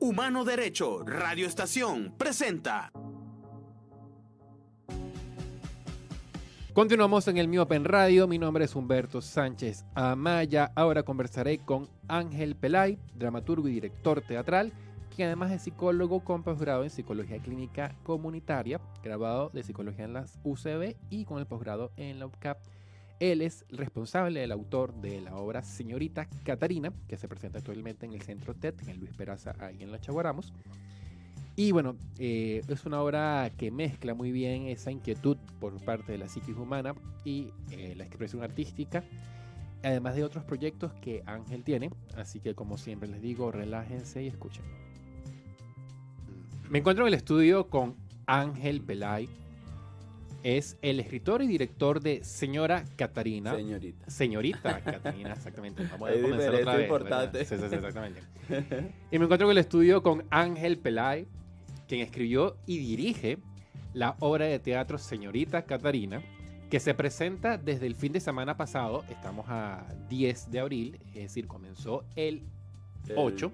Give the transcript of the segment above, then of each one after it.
Humano Derecho, Radio Estación, presenta. Continuamos en el Miopen Radio. Mi nombre es Humberto Sánchez Amaya. Ahora conversaré con Ángel Pelay, dramaturgo y director teatral, quien además es psicólogo con posgrado en Psicología Clínica Comunitaria, graduado de Psicología en las UCB y con el posgrado en la UCAP. Él es responsable del autor de la obra Señorita Catarina, que se presenta actualmente en el Centro TED, en el Luis Peraza, ahí en la Chaguaramos. Y bueno, es una obra que mezcla muy bien esa inquietud por parte de la psiquis humana y la expresión artística, además de otros proyectos que Ángel tiene. Así que, como siempre les digo, relájense y escuchen. Me encuentro en el estudio con Ángel Pelay. Es el escritor y director de Señora Catarina. Señorita Catarina, exactamente. Vamos a comenzar otra vez. Importante. Sí, exactamente. Y me encuentro en el estudio con Ángel Pelay, quien escribió y dirige la obra de teatro Señorita Catarina, que se presenta desde el fin de semana pasado. Estamos a 10 de abril, es decir, comenzó el 8,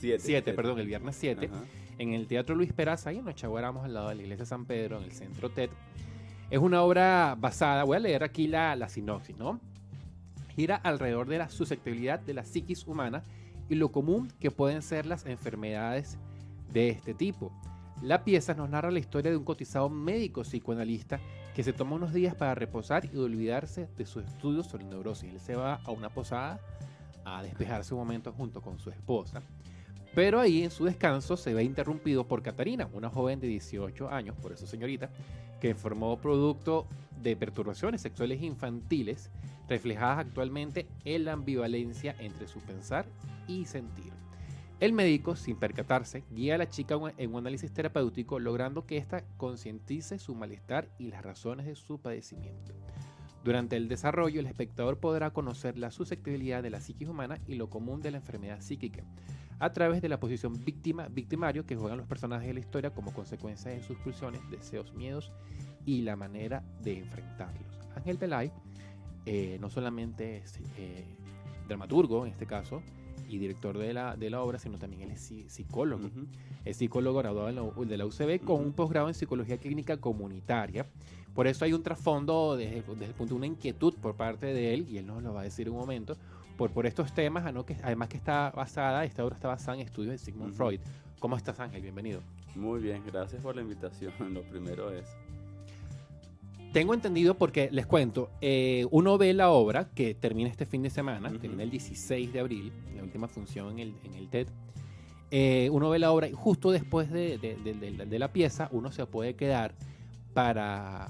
7, perdón, el viernes 7, ajá, en el Teatro Luis Peraza, ahí en los Chaguaramos, al lado de la Iglesia de San Pedro, en el Centro TED. Es una obra basada, voy a leer aquí la sinopsis, ¿no? Gira alrededor de la susceptibilidad de la psiquis humana y lo común que pueden ser las enfermedades de este tipo. La pieza nos narra la historia de un cotizado médico psicoanalista que se toma unos días para reposar y olvidarse de sus estudios sobre neurosis. Él se va a una posada a despejarse un momento junto con su esposa, pero ahí en su descanso se ve interrumpido por Catarina, una joven de 18 años, por eso señorita, que formó producto de perturbaciones sexuales infantiles reflejadas actualmente en la ambivalencia entre su pensar y sentir. El médico, sin percatarse, guía a la chica en un análisis terapéutico, logrando que ésta concientice su malestar y las razones de su padecimiento. Durante el desarrollo, el espectador podrá conocer la susceptibilidad de la psiquis humana y lo común de la enfermedad psíquica, a través de la posición víctima-victimario que juegan los personajes de la historia como consecuencia de sus pulsiones, deseos, miedos y la manera de enfrentarlos. Ángel Pelay no solamente es dramaturgo, en este caso, y director de la obra, sino también él es psicólogo. Uh-huh. Es psicólogo graduado de la UCB con un posgrado en Psicología Clínica Comunitaria. Por eso hay un trasfondo desde el punto de una inquietud por parte de él, y él nos lo va a decir en un momento, por estos temas, ¿no? Que además que esta obra está basada en estudios de Sigmund Freud. ¿Cómo estás, Ángel? Bienvenido. Muy bien, gracias por la invitación. Lo primero es... Tengo entendido, porque les cuento, uno ve la obra que termina este fin de semana, uh-huh, termina el 16 de abril, la última función en el TED. Uno ve la obra y justo después de la pieza uno se puede quedar para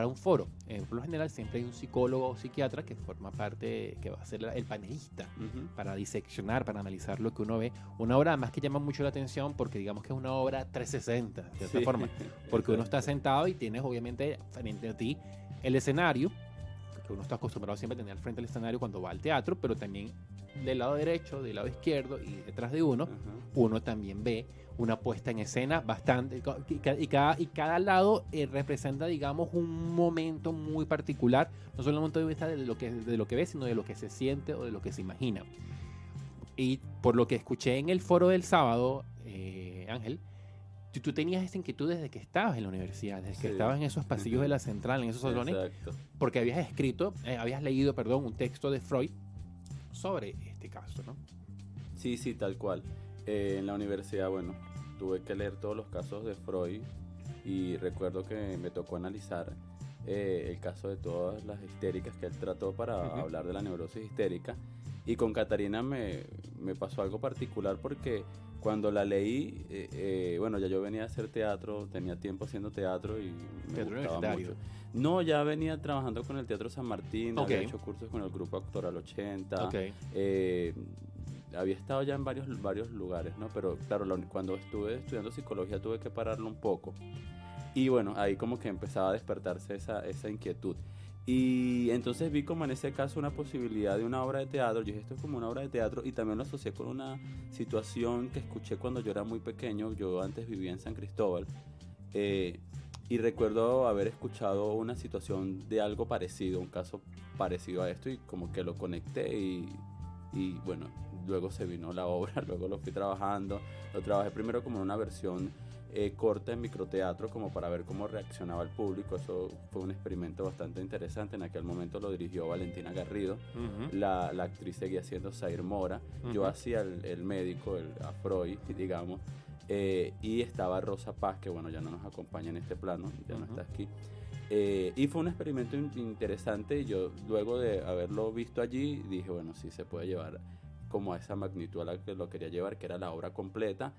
un foro. Por lo general siempre hay un psicólogo o psiquiatra que forma parte, que va a ser el panelista, uh-huh, para diseccionar, para analizar lo que uno ve. Una obra además que llama mucho la atención porque digamos que es una obra 360, de cierta forma, porque uno está sentado y tienes obviamente frente a ti el escenario, que uno está acostumbrado siempre a tener al frente del escenario cuando va al teatro, pero también del lado derecho, del lado izquierdo y detrás de uno, uh-huh, uno también ve una puesta en escena bastante, y cada lado representa, digamos, un momento muy particular, no solo el punto de vista de lo que ve, sino de lo que se siente o de lo que se imagina. Y por lo que escuché en el foro del sábado, Ángel, tú tenías esa inquietud desde que estabas en la universidad, desde que estabas en esos pasillos, uh-huh, de la central, en esos salones. Exacto. Porque habías leído, un texto de Freud sobre este caso, ¿no? Sí, tal cual. En la universidad, bueno, tuve que leer todos los casos de Freud y recuerdo que me tocó analizar el caso de todas las histéricas que él trató para, uh-huh, hablar de la neurosis histérica. Y con Catarina me pasó algo particular porque cuando la leí, bueno, ya yo venía a hacer teatro, tenía tiempo haciendo teatro y me gustaba mucho. No, ya venía trabajando con el Teatro San Martín, okay, había hecho cursos con el Grupo Actoral 80, okay, había estado ya en varios lugares, ¿no? Pero claro, cuando estuve estudiando psicología tuve que pararlo un poco. Y bueno, ahí como que empezaba a despertarse esa inquietud. Y entonces vi como en ese caso una posibilidad de una obra de teatro. Yo dije, esto es como una obra de teatro, y también lo asocié con una situación que escuché cuando yo era muy pequeño. Yo antes vivía en San Cristóbal, y recuerdo haber escuchado una situación de algo parecido, un caso parecido a esto, y como que lo conecté y bueno, luego se vino la obra, luego lo fui trabajando. Lo trabajé primero como en una versión corta en microteatro, como para ver cómo reaccionaba el público. Eso fue un experimento bastante interesante. En aquel momento lo dirigió Valentina Garrido. La actriz seguía siendo Zair Mora. Yo hacía el médico, a Freud, digamos. Y estaba Rosa Paz, que bueno, ya no nos acompaña en este plano, ya no está aquí. Y fue un experimento interesante, y yo luego de haberlo visto allí dije, bueno, sí se puede llevar como a esa magnitud a la que lo quería llevar, que era la obra completa,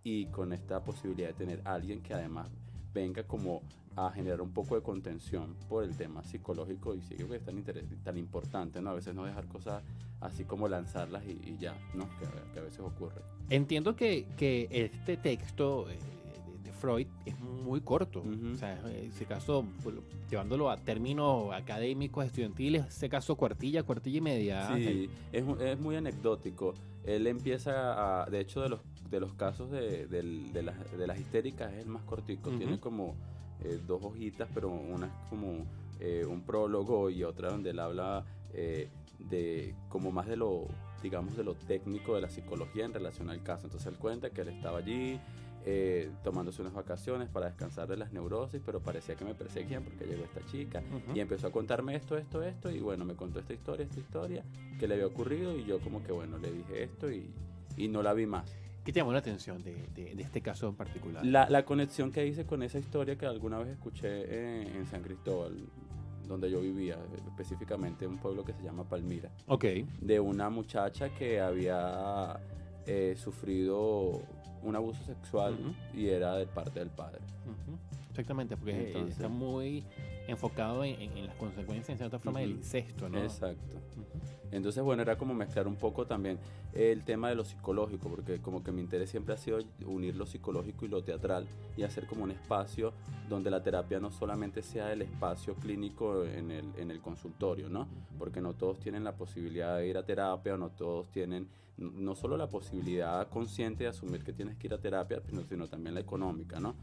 y con esta posibilidad de tener a alguien que además venga como a generar un poco de contención por el tema psicológico, y sí que es tan importante, ¿no? A veces no dejar cosas así como lanzarlas y ya, ¿no? Que a veces ocurre. Entiendo que este texto de Freud es muy corto. O sea, ese caso, llevándolo a términos académicos, estudiantiles, ese caso cuartilla y media. Sí, es muy anecdótico. Él empieza de hecho, de los casos de las histéricas es el más cortico. Tiene como 2 hojitas, pero una es como un prólogo y otra donde él habla de como más de lo, digamos, de lo técnico de la psicología en relación al caso. Entonces él cuenta que él estaba allí tomándose unas vacaciones para descansar de las neurosis, pero parecía que me perseguían porque llegó esta chica y empezó a contarme esto, y bueno, me contó esta historia que le había ocurrido, y yo como que bueno, le dije esto y no la vi más. ¿Qué te llamó la atención de este caso en particular? La conexión que hice con esa historia que alguna vez escuché en San Cristóbal, donde yo vivía, específicamente un pueblo que se llama Palmira. Ok. De una muchacha que había sufrido un abuso sexual y era de parte del padre. Exactamente, porque Entonces, está muy enfocado en las consecuencias, en cierta forma, del incesto, ¿no? Exacto. Entonces, bueno, era como mezclar un poco también el tema de lo psicológico, porque como que mi interés siempre ha sido unir lo psicológico y lo teatral y hacer como un espacio donde la terapia no solamente sea el espacio clínico en el consultorio, ¿no? Porque no todos tienen la posibilidad de ir a terapia, o no todos tienen no solo la posibilidad consciente de asumir que tienes que ir a terapia, sino también la económica, ¿no?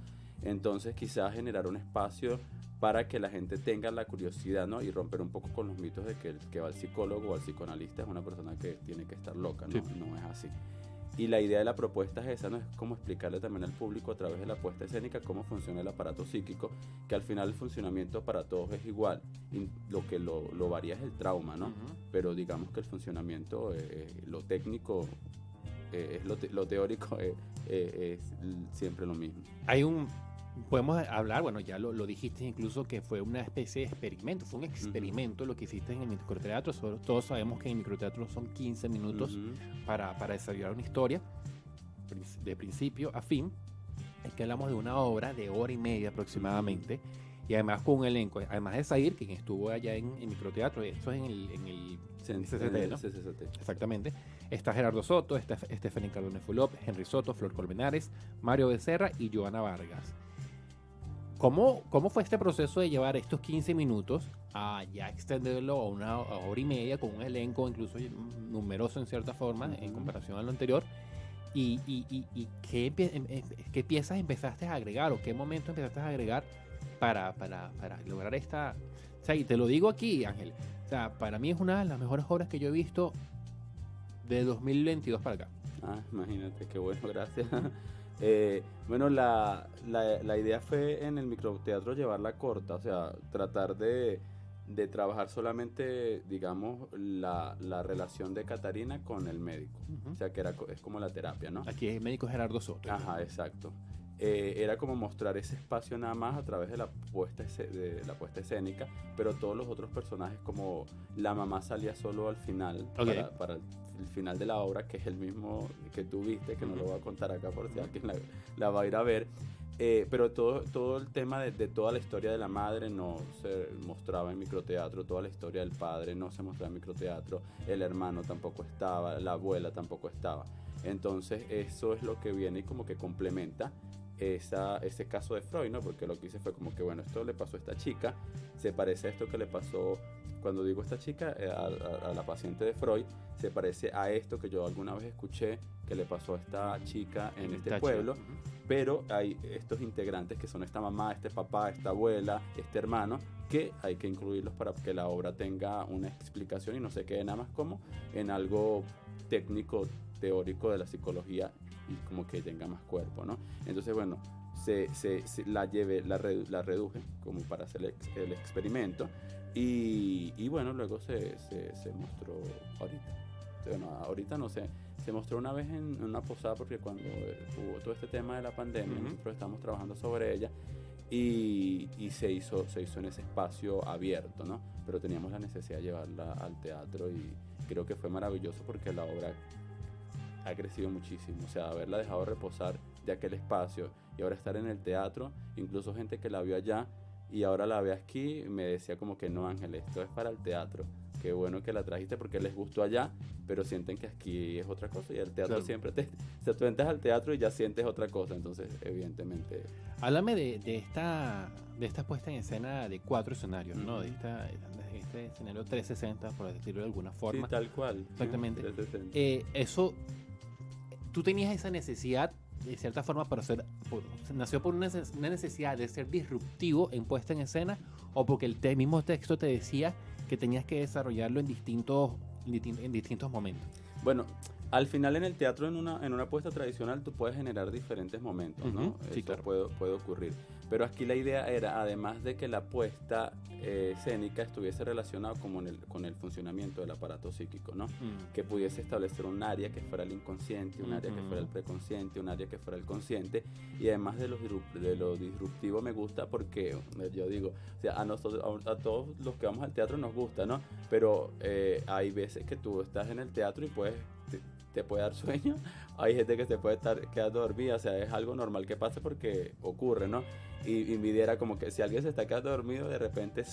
Entonces quizás generar un espacio para que la gente tenga la curiosidad, ¿no? Y romper un poco con los mitos de que el que va al psicólogo o al psicoanalista es una persona que tiene que estar loca, ¿no? Sí. No es así. Y la idea de la propuesta es esa, ¿no? Es como explicarle también al público a través de la puesta escénica cómo funciona el aparato psíquico, que al final el funcionamiento para todos es igual. Y lo que lo varía es el trauma, ¿no? Pero digamos que el funcionamiento, lo técnico, lo teórico es siempre lo mismo. Podemos hablar, bueno, ya lo dijiste incluso, que fue una especie de experimento, fue un experimento lo que hiciste en el microteatro. Todos sabemos que en el microteatro son 15 minutos para desarrollar una historia, de principio a fin. Es que hablamos de una obra de 1 hora y media aproximadamente, y además con un elenco, además de Zair, quien estuvo allá en microteatro, esto es en el CCT, ¿no? CCT. Exactamente. Está Gerardo Soto, está Stephanie Cardone Fulop, Henry Soto, Flor Colmenares, Mario Becerra y Joana Vargas. ¿Cómo fue este proceso de llevar estos 15 minutos a ya extenderlo a 1 hora y media con un elenco incluso numeroso en cierta forma en comparación a lo anterior? ¿Y qué piezas empezaste a agregar o qué momento empezaste a agregar para lograr esta? O sea, y te lo digo aquí, Ángel, o sea, para mí es una de las mejores obras que yo he visto de 2022 para acá. Imagínate, qué bueno, gracias. Bueno, la idea fue en el microteatro llevarla corta, o sea, tratar de trabajar solamente, digamos, la relación de Catarina con el médico. O sea, que es como la terapia, ¿no? Aquí es el médico Gerardo Soto. Ajá, exacto. Era como mostrar ese espacio nada más a través de la puesta escénica, pero todos los otros personajes, como la mamá salía solo al final, para el final de la obra, que es el mismo que tú viste, que no lo voy a contar acá por si alguien la va a ir a ver. Pero todo el tema de toda la historia de la madre no se mostraba en microteatro, toda la historia del padre no se mostraba en microteatro, el hermano tampoco estaba, la abuela tampoco estaba. Entonces eso es lo que viene y como que complementa ese caso de Freud, ¿no? Porque lo que hice fue como que, bueno, esto le pasó a esta chica, se parece a esto que le pasó, cuando digo esta chica, a la paciente de Freud, se parece a esto que yo alguna vez escuché que le pasó a esta chica en este pueblo, pero hay estos integrantes que son esta mamá, este papá, esta abuela, este hermano, que hay que incluirlos para que la obra tenga una explicación y no se quede nada más como en algo técnico, teórico de la psicología y como que tenga más cuerpo, ¿no? Entonces, bueno, la reduje como para hacer el experimento y bueno, luego se mostró ahorita. Bueno, ahorita no sé, se mostró una vez en una posada porque cuando hubo todo este tema de la pandemia, nosotros estamos trabajando sobre ella y se hizo en ese espacio abierto, ¿no? Pero teníamos la necesidad de llevarla al teatro y creo que fue maravilloso porque la obra ha crecido muchísimo, o sea, haberla dejado reposar de aquel espacio y ahora estar en el teatro, incluso gente que la vio allá y ahora la ve aquí, me decía como que no, Ángel, esto es para el teatro, qué bueno que la trajiste porque les gustó allá, pero sienten que aquí es otra cosa y el teatro siempre o sea, tú entras al teatro y ya sientes otra cosa, entonces evidentemente... Háblame de esta puesta en escena de 4 escenarios, ¿no? De este escenario 360, por decirlo de alguna forma. Sí, tal cual. Exactamente. 360. Eso, tú tenías esa necesidad, de cierta forma, nació por una necesidad de ser disruptivo en puesta en escena, o porque el mismo texto te decía que tenías que desarrollarlo en distintos momentos. Bueno, al final en el teatro, en una puesta tradicional, tú puedes generar diferentes momentos, ¿no? Sí, Eso claro. puede ocurrir. Pero aquí la idea era, además de que la puesta escénica estuviese relacionada con el funcionamiento del aparato psíquico, ¿no? Que pudiese establecer un área que fuera el inconsciente, un área que fuera el preconsciente, un área que fuera el consciente. Y además de lo disruptivo me gusta porque, yo digo, o sea, a todos los que vamos al teatro nos gusta, ¿no? Pero hay veces que tú estás en el teatro y te puede dar sueño, hay gente que se puede estar quedando dormida, o sea, es algo normal que pase porque ocurre, ¿no? Y mi idea era como que si alguien se está quedando dormido, de repente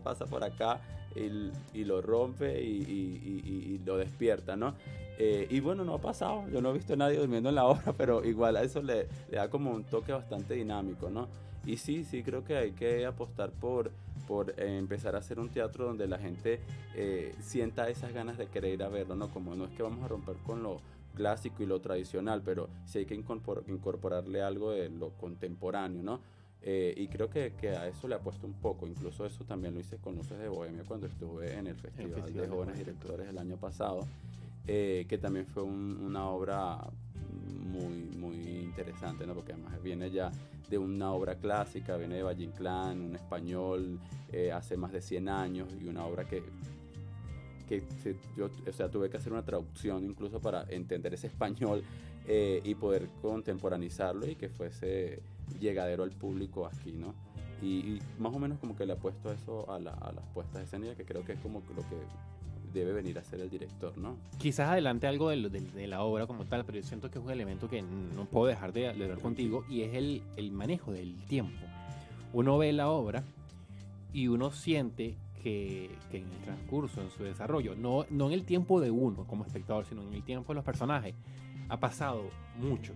pasa por acá y lo rompe y lo despierta, ¿no? Y bueno, no ha pasado, yo no he visto a nadie durmiendo en la obra, pero igual a eso le da como un toque bastante dinámico, ¿no? Y sí, creo que hay que apostar por empezar a hacer un teatro donde la gente sienta esas ganas de querer ir a verlo, ¿no? Como no es que vamos a romper con lo clásico y lo tradicional, pero sí hay que incorporarle algo de lo contemporáneo, ¿no? Y creo que a eso le apuesto un poco, incluso eso también lo hice con Luces de Bohemia cuando estuve en el Festival de Jóvenes Directores el año pasado, que también fue una obra muy interesante, ¿no? Porque además viene ya de una obra clásica, viene de Valle Inclán, un español hace más de 100 años y una obra que yo, o sea, tuve que hacer una traducción incluso para entender ese español y poder contemporaneizarlo y que fuese llegadero al público aquí, ¿no? Y más o menos como que le apuesto eso a las puestas escénicas, que creo que es como lo que debe venir a ser el director, ¿no? Quizás adelante algo de la obra como tal, pero yo siento que es un elemento que no puedo dejar de hablar contigo, y es el manejo del tiempo. Uno ve la obra y uno siente que en el transcurso, en su desarrollo, no en el tiempo de uno como espectador, sino en el tiempo de los personajes, ha pasado mucho.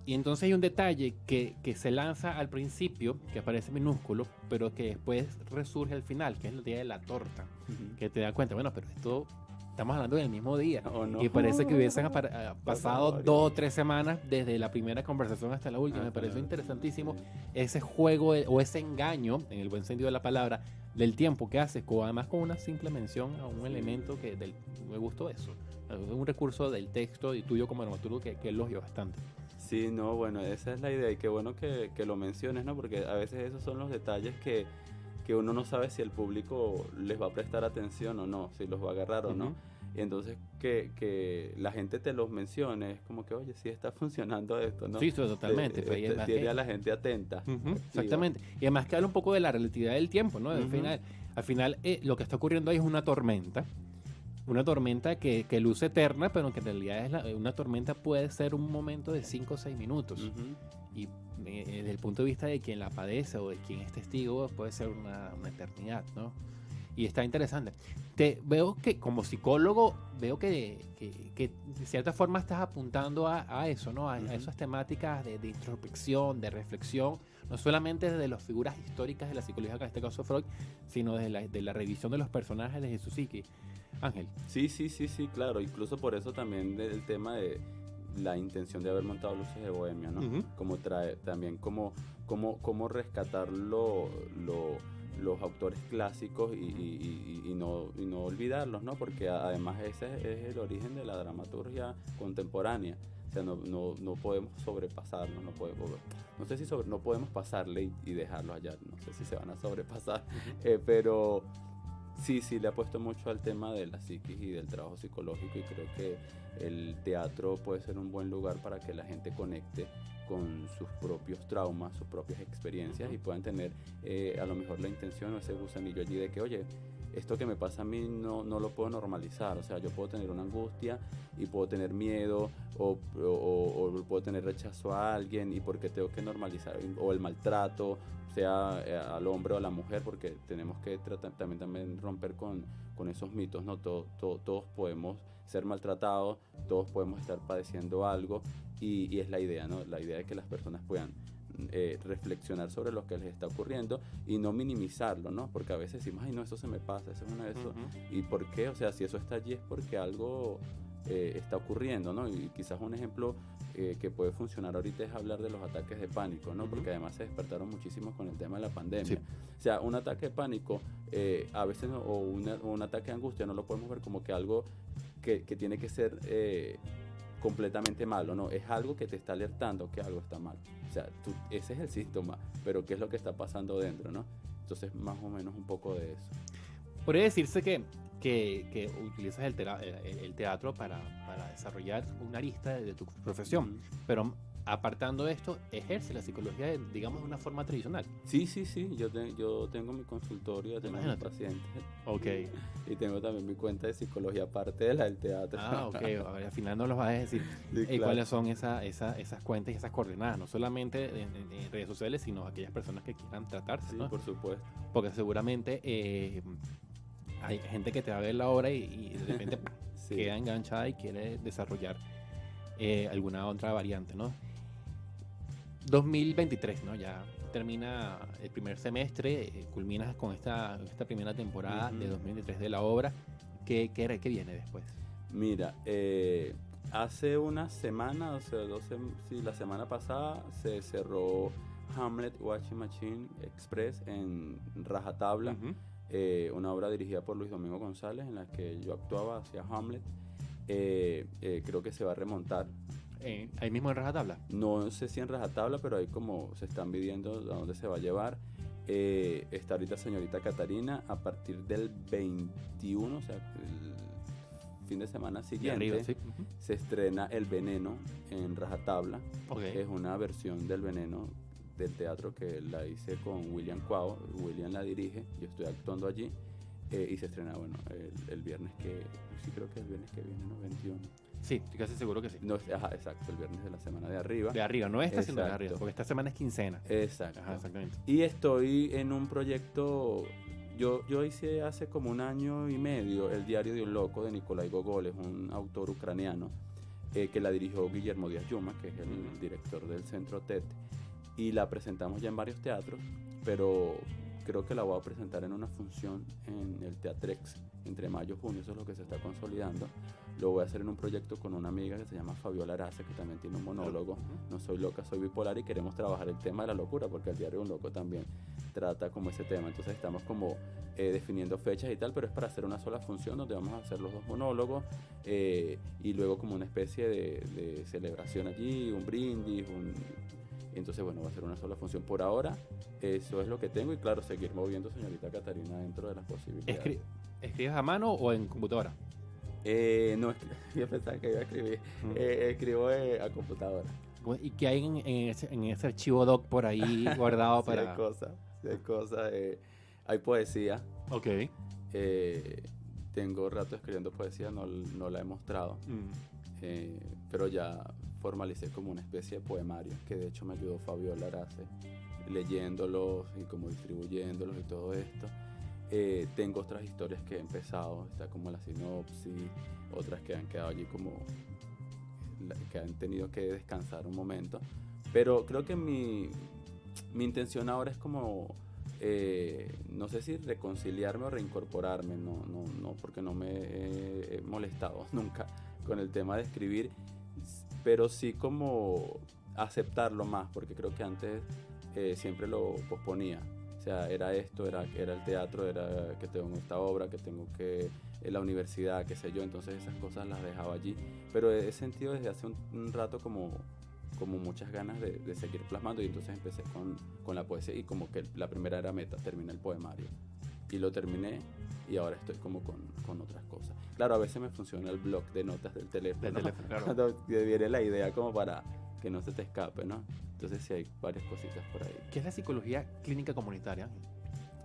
Y entonces hay un detalle que se lanza al principio, que aparece minúsculo, pero que después resurge al final, que es el día de la torta, que te das cuenta, bueno, pero esto estamos hablando del mismo día, no. y parece que hubiesen pasado 2 o 3 semanas desde la primera conversación hasta la última. Me pareció interesantísimo ese juego o ese engaño, en el buen sentido de la palabra, del tiempo que haces, además con una simple mención a un elemento me gustó eso, un recurso del texto y tuyo como dramaturgo que elogio bastante. Sí, no, bueno, esa es la idea y qué bueno que lo menciones, ¿no? Porque a veces esos son los detalles que uno no sabe si el público les va a prestar atención o no, si los va a agarrar o no. Y entonces que la gente te los mencione, es como que, oye, sí está funcionando esto, ¿no? Sí, totalmente. Tiene a la gente atenta. Exactamente. Y además que habla un poco de la relatividad del tiempo, ¿no? Al final lo que está ocurriendo ahí es una tormenta. Una tormenta que luce eterna, pero que en realidad una tormenta puede ser un momento de 5 o 6 minutos. Y desde el punto de vista de quien la padece o de quien es testigo, puede ser una eternidad, ¿no? Y está interesante. Veo que como psicólogo, veo que de cierta forma estás apuntando a eso, ¿no? A esas temáticas de introspección, de reflexión, no solamente desde las figuras históricas de la psicología, que en este caso Freud, sino desde la revisión de los personajes de su psique. Ángel. Sí, claro. Incluso por eso también del tema de la intención de haber montado Luces de Bohemia, ¿no? Como trae también como rescatar los autores clásicos y no olvidarlos, ¿no? Porque además ese es el origen de la dramaturgia contemporánea. O sea, no podemos sobrepasarnos, no sé si no podemos pasarle y dejarlo allá, no sé si se van a sobrepasar, pero sí le apuesto mucho al tema de la psiquis y del trabajo psicológico, y creo que el teatro puede ser un buen lugar para que la gente conecte con sus propios traumas, sus propias experiencias, y puedan tener a lo mejor la intención o ese gusanillo allí de que, oye, esto que me pasa a mí no lo puedo normalizar. O sea, yo puedo tener una angustia y puedo tener miedo o puedo tener rechazo a alguien, y porque tengo que normalizar, o el maltrato, sea al hombre o a la mujer, porque tenemos que también romper con esos mitos, ¿no? Todos podemos ser maltratados, todos podemos estar padeciendo algo, y es la idea, ¿no? La idea de que las personas puedan reflexionar sobre lo que les está ocurriendo y no minimizarlo, ¿no? Porque a veces decimos, ay, no, eso se me pasa, eso es una de eso. ¿Y por qué? O sea, si eso está allí es porque algo está ocurriendo, ¿no? Y quizás un ejemplo que puede funcionar ahorita es hablar de los ataques de pánico, ¿no? Porque además se despertaron muchísimo con el tema de la pandemia. Sí. O sea, un ataque de pánico a veces o un ataque de angustia no lo podemos ver como que algo que tiene que ser completamente malo, no, es algo que te está alertando que algo está mal. O sea, ese es el síntoma, pero ¿qué es lo que está pasando dentro, no? Entonces, más o menos un poco de eso. Podría decirse que utilizas el teatro para desarrollar una arista de tu profesión, pero apartando esto, ejerce la psicología, digamos, de una forma tradicional. Sí, yo tengo mi consultorio, tengo mis pacientes. Ok. Y tengo también mi cuenta de psicología aparte de la del teatro. Ok. A ver, al final nos los vas a decir sí, claro. ¿Cuáles son esas cuentas y esas coordenadas? No solamente en redes sociales, sino aquellas personas que quieran tratarse, ¿no? Sí, por supuesto. Porque seguramente hay gente que te va a ver la obra y de repente sí, queda enganchada y quiere desarrollar alguna otra variante, ¿no? 2023, ¿no? Ya termina el primer semestre, culminas con esta primera temporada de 2023 de la obra. ¿Qué viene después? Mira, hace una semana, o sea, la semana pasada se cerró Hamlet Washing Machine Express en Rajatabla, una obra dirigida por Luis Domingo González, en la que yo actuaba hacia Hamlet. Creo que se va a remontar. ¿Ahí mismo en Rajatabla? No sé si en Rajatabla, pero ahí como se están midiendo a dónde se va a llevar. Está ahorita Señorita Catarina. A partir del 21, o sea, el fin de semana siguiente, arriba, sí. Se estrena El Veneno en Rajatabla. Okay. Es una versión del Veneno del teatro que la hice con William Cuau. William la dirige, yo estoy actuando allí. Y se estrena, bueno, el viernes sí creo que el viernes que viene, ¿no? 21. Sí, estoy casi seguro que sí. No, exacto, el viernes de la semana de arriba. De arriba, no esta, sino de arriba, porque esta semana es quincena. Exacto. Ajá, exactamente. Y estoy en un proyecto, yo hice hace como un año y medio El diario de un loco de Nikolai Gogol, es un autor ucraniano que la dirigió Guillermo Díaz Yuma, que es el director del Centro TET, y la presentamos ya en varios teatros, pero creo que la voy a presentar en una función en el Teatrex entre mayo y junio, eso es lo que se está consolidando. Lo voy a hacer en un proyecto con una amiga que se llama Fabiola Arace, que también tiene un monólogo, No soy loca, soy bipolar, y queremos trabajar el tema de la locura, porque el diario de un loco también trata como ese tema. Entonces estamos como definiendo fechas y tal, pero es para hacer una sola función donde vamos a hacer los dos monólogos y luego como una especie de celebración allí, un brindis, entonces bueno, va a ser una sola función por ahora. Eso es lo que tengo, y claro, seguir moviendo Señorita Catarina dentro de las posibilidades. ¿Escribes a mano o en computadora? No, yo pensaba que iba a escribir. Escribo a computadora. ¿Y qué hay en ese archivo doc por ahí guardado? Sí, para...? Hay cosas. Hay poesía. Ok. Tengo rato escribiendo poesía, no la he mostrado. Pero ya formalicé como una especie de poemario, que de hecho me ayudó Fabiola Arace, leyéndolos y como distribuyéndolos y todo esto. Tengo otras historias que he empezado, está como la sinopsis, otras que han quedado allí como que han tenido que descansar un momento, pero creo que mi intención ahora es como no sé si reconciliarme o reincorporarme, no porque no me he molestado nunca con el tema de escribir, pero sí como aceptarlo más, porque creo que antes siempre lo posponía. O sea, era esto, era el teatro, era que tengo esta obra, que tengo que la universidad, qué sé yo. Entonces esas cosas las dejaba allí. Pero he sentido desde hace un rato como muchas ganas de seguir plasmando, y entonces empecé con la poesía, y como que la primera era meta, terminé el poemario. Y lo terminé, y ahora estoy como con otras cosas. Claro, a veces me funciona el bloc de notas del teléfono. Claro. Cuando viene la idea como para que no se te escape, ¿no? Entonces sí hay varias cositas por ahí. ¿Qué es la psicología clínica comunitaria?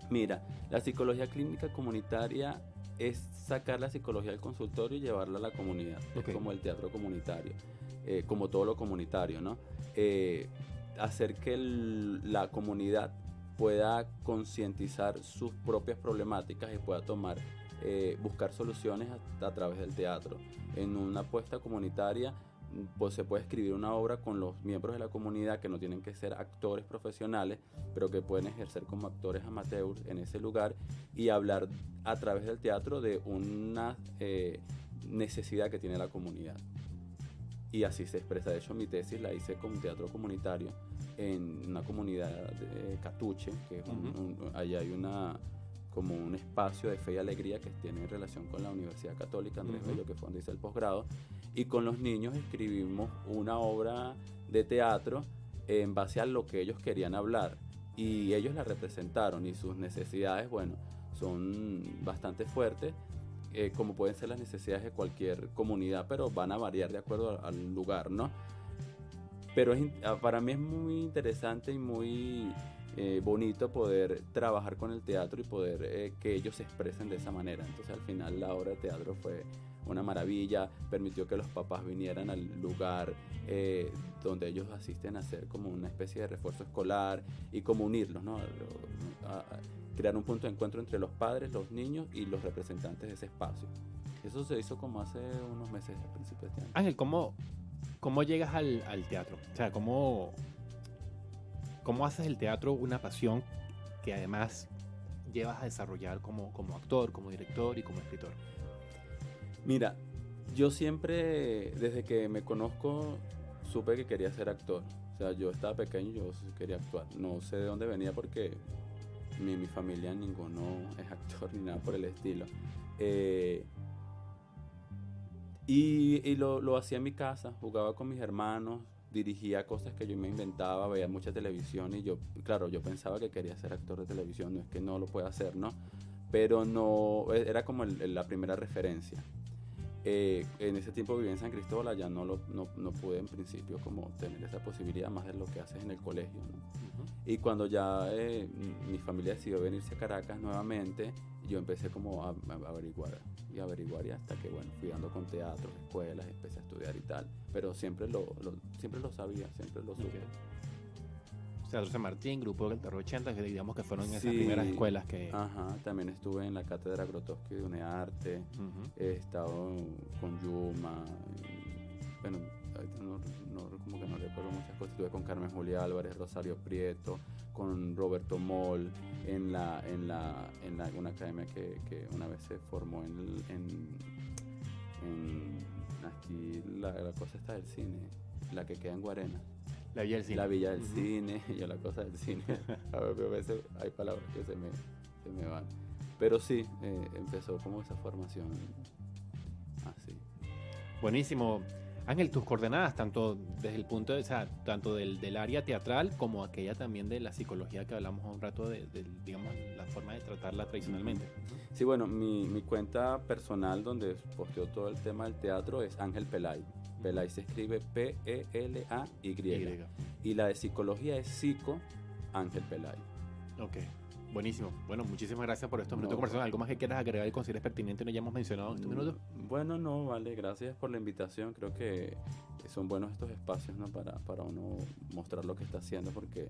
Mira, la psicología clínica comunitaria es sacar la psicología del consultorio y llevarla a la comunidad. Ok. Es como el teatro comunitario, como todo lo comunitario, ¿no? Hacer que la comunidad pueda concientizar sus propias problemáticas y pueda buscar soluciones a través del teatro. En una apuesta comunitaria, pues se puede escribir una obra con los miembros de la comunidad, que no tienen que ser actores profesionales, pero que pueden ejercer como actores amateurs en ese lugar, y hablar a través del teatro de una necesidad que tiene la comunidad. Y así se expresa. De hecho, mi tesis la hice con teatro comunitario en una comunidad de Catuche, que es allá hay como un espacio de fe y alegría que tiene relación con la Universidad Católica Andrés Bello, que fue donde hice el posgrado. Y con los niños escribimos una obra de teatro en base a lo que ellos querían hablar, y ellos la representaron, y sus necesidades, bueno, son bastante fuertes, como pueden ser las necesidades de cualquier comunidad, pero van a variar de acuerdo al lugar, ¿no? Pero para mí es muy interesante y muy bonito poder trabajar con el teatro y poder que ellos se expresen de esa manera. Entonces al final la obra de teatro fue una maravilla, permitió que los papás vinieran al lugar donde ellos asisten a hacer como una especie de refuerzo escolar, y como unirlos, ¿no? A crear un punto de encuentro entre los padres, los niños y los representantes de ese espacio. Eso se hizo como hace unos meses, a principios de año. Ángel, ¿cómo llegas al teatro? O sea, ¿cómo haces el teatro una pasión que además llevas a desarrollar como actor, como director y como escritor? Mira, yo siempre, desde que me conozco, supe que quería ser actor. O sea, yo estaba pequeño y yo quería actuar. No sé de dónde venía, porque mi familia ninguno es actor ni nada por el estilo. Y lo hacía en mi casa, jugaba con mis hermanos, dirigía cosas que yo me inventaba, veía mucha televisión, y yo pensaba que quería ser actor de televisión. No es que no lo pueda hacer, ¿no? Pero no, era como la primera referencia. En ese tiempo vivía en San Cristóbal, allá no pude en principio como tener esa posibilidad, más de lo que haces en el colegio, ¿no? Y cuando ya mi familia decidió venirse a Caracas nuevamente, yo empecé como a averiguar, y hasta que, bueno, fui dando con teatro, escuelas, empecé a estudiar y tal, pero siempre lo sabía, siempre lo supe. Teatro San Martín, Grupo del Terror 80, que digamos que fueron esas Sí. primeras escuelas que... Ajá, también estuve en la cátedra Grotowski de UNEARTE, he estado con Yuma, bueno, como que no recuerdo muchas cosas. Estuve con Carmen Julia Álvarez, Rosario Prieto, con Roberto Moll, en una academia que una vez se formó aquí la cosa está del cine, la que queda en Guarena. La Villa del Cine. La Villa del Cine, y la cosa del cine. A veces hay palabras que se me van. Pero sí, empezó como esa formación así. Buenísimo. Ángel, tus coordenadas, tanto desde el punto de, o sea, tanto del área teatral como aquella también de la psicología que hablamos un rato de digamos, la forma de tratarla tradicionalmente. Sí, bueno, mi cuenta personal donde posteo todo el tema del teatro es Ángel Pelay. Pelay se escribe P-E-L-A-Y. Y la de psicología es Psico Ángel Pelay. Ok, buenísimo. Bueno, muchísimas gracias por estos minutos de conversación. ¿Algo más que quieras agregar y consideres pertinente y no hayamos mencionado en estos minutos? Bueno, no, vale, gracias por la invitación. Creo que son buenos estos espacios, ¿no? Para uno mostrar lo que está haciendo, porque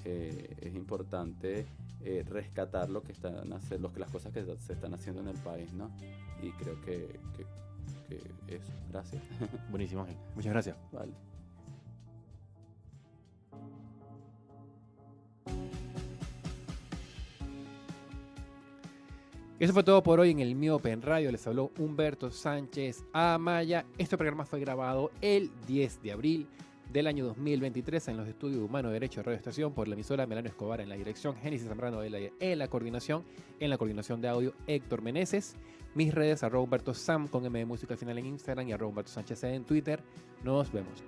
es importante rescatar lo que las cosas que se están haciendo en el país, ¿no? Y creo que eso, gracias. Buenísimo, Ángel. Muchas gracias. Vale. Eso fue todo por hoy en el Miope en Radio. Les habló Humberto Sánchez Amaya. Este programa fue grabado el 10 de abril del año 2023 en los estudios Humano Derecho de Radio Estación por la emisora Melano Escobar en la dirección, Génesis Zambrano en la coordinación de audio Héctor Meneses. Mis redes @HumbertoSam con M de música al final en Instagram y @HumbertoSánchez en Twitter. Nos vemos.